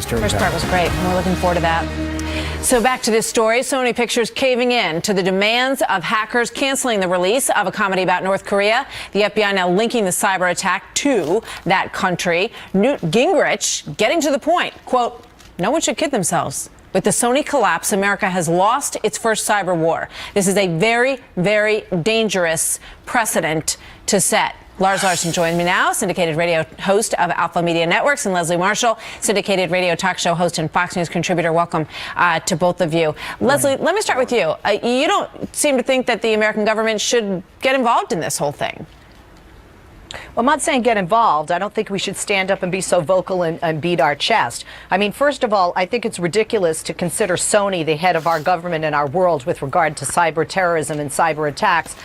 Eastern First time. part was great. We're looking forward to that. So back to this story. Sony Pictures caving in to the demands of hackers, canceling the release of a comedy about North Korea. The FBI now linking the cyber attack to that country. Newt Gingrich getting to the point, quote, no one should kid themselves. With the Sony collapse, America has lost its first cyber war. This is a very, very dangerous precedent to set. Lars Larson joins me now, syndicated radio host of Alpha Media Networks, and Leslie Marshall, syndicated radio talk show host and Fox News contributor. Welcome to both of you. Leslie, let me start with you. You don't seem to think that the American government should get involved in this whole thing. Well, I'm not saying get involved. I don't think we should stand up and be so vocal and beat our chest. I mean, first of all, I think it's ridiculous to consider Sony the head of our government and our world with regard to cyber terrorism and cyber attacks,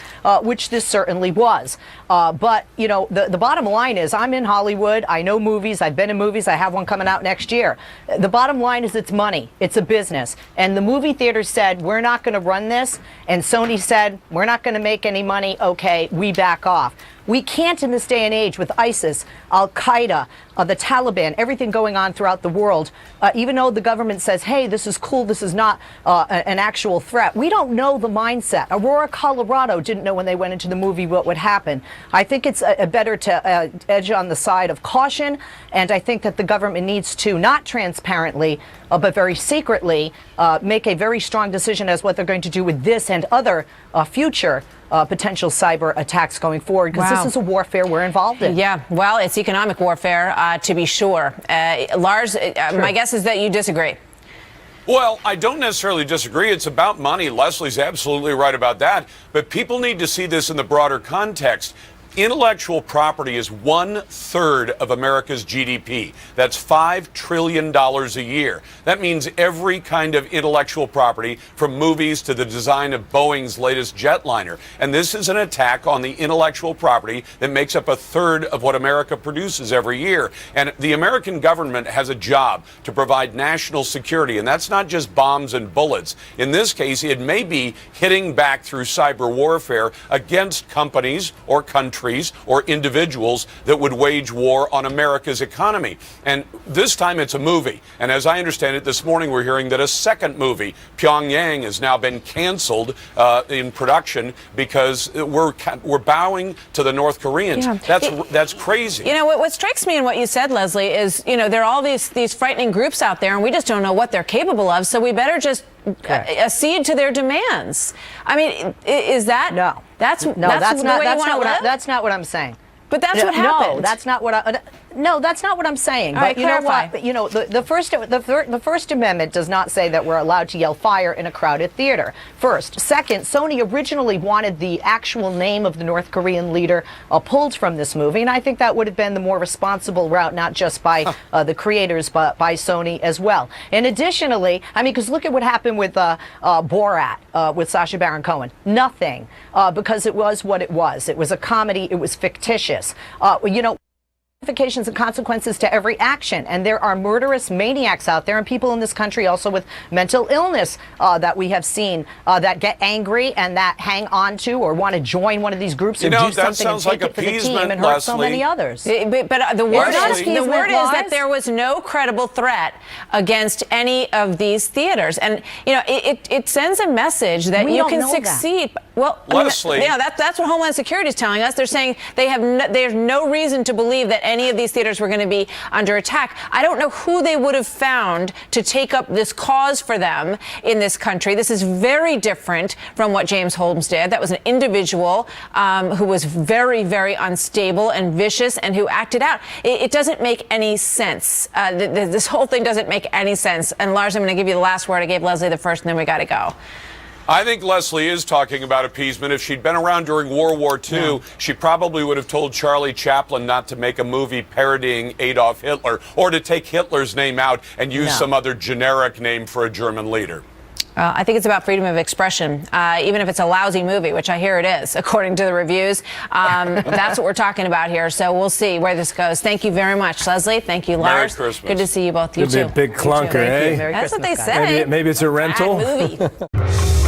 which this certainly was. But, you know, the bottom line is I'm in Hollywood. I know movies. I've been in movies. I have one coming out next year. The bottom line is it's money. It's a business. And the movie theater said, we're not going to run this. And Sony said, we're not going to make any money. OK, we back off. We can't in this day and age with ISIS, Al-Qaeda, the Taliban, everything going on throughout the world, even though the government says, hey, this is cool, this is not an actual threat. We don't know the mindset. Aurora, Colorado didn't know when they went into the movie what would happen. I think it's better to edge on the side of caution, and I think that the government needs to, not transparently, but very secretly, make a very strong decision as what they're going to do with this and other future potential cyber attacks going forward, because this is a warfare we're involved in. Yeah, well, it's economic warfare, to be sure. Lars, my guess is that you disagree. Well, I don't necessarily disagree. It's about money. Leslie's absolutely right about that. But people need to see this in the broader context. Intellectual property is 1/3 of America's GDP. That's $5 trillion a year. That means every kind of intellectual property, from movies to the design of Boeing's latest jetliner. And this is an attack on the intellectual property that makes up 1/3 of what America produces every year. And the American government has a job to provide national security. And that's not just bombs and bullets. In this case, it may be hitting back through cyber warfare against companies or countries or individuals that would wage war on America's economy. And this time it's a movie. And as I understand it, this morning we're hearing that a second movie, Pyongyang, has now been canceled in production because we're bowing to the North Koreans. Yeah. That's crazy. You know, what strikes me in what you said, Leslie, is, you know, there are all these frightening groups out there, and we just don't know what they're capable of, so we better just accede to their demands. I mean, is that... No. That's not what I'm saying. But that's what happened. No, that's not what I'm saying. But you know what? You know, the First Amendment does not say that we're allowed to yell fire in a crowded theater. First. Second, Sony originally wanted the actual name of the North Korean leader pulled from this movie, and I think that would have been the more responsible route, not just by the creators, but by Sony as well. And additionally, I mean, because look at what happened with Borat with Sacha Baron Cohen. Nothing, because it was what it was. It was a comedy. It was fictitious. You know, ramifications and consequences to every action, and there are murderous maniacs out there and people in this country also with mental illness that we have seen that get angry and that hang on to or want to join one of these groups or do something and take it for the team and hurt so many others. But the word is that there was no credible threat against any of these theaters, and you know it sends a message that you can succeed. Well, Leslie, yeah, that's what Homeland Security is telling us. They're saying there's no reason to believe that any of these theaters were going to be under attack. I don't know who they would have found to take up this cause for them in this country. This is very different from what James Holmes did. That was an individual who was very, very unstable and vicious and who acted out. It doesn't make any sense. This whole thing doesn't make any sense. And Lars, I'm going to give you the last word. I gave Leslie the first, and then we got to go. I think Leslie is talking about appeasement. If she'd been around during World War II, she probably would have told Charlie Chaplin not to make a movie parodying Adolf Hitler or to take Hitler's name out and use some other generic name for a German leader. I think it's about freedom of expression, even if it's a lousy movie, which I hear it is, according to the reviews. That's what we're talking about here. So we'll see where this goes. Thank you very much, Leslie. Thank you, Lars. Merry Christmas. Good to see you both. You too. Could be a big clunker, eh? That's what they say. Maybe it's a rental. Bad movie.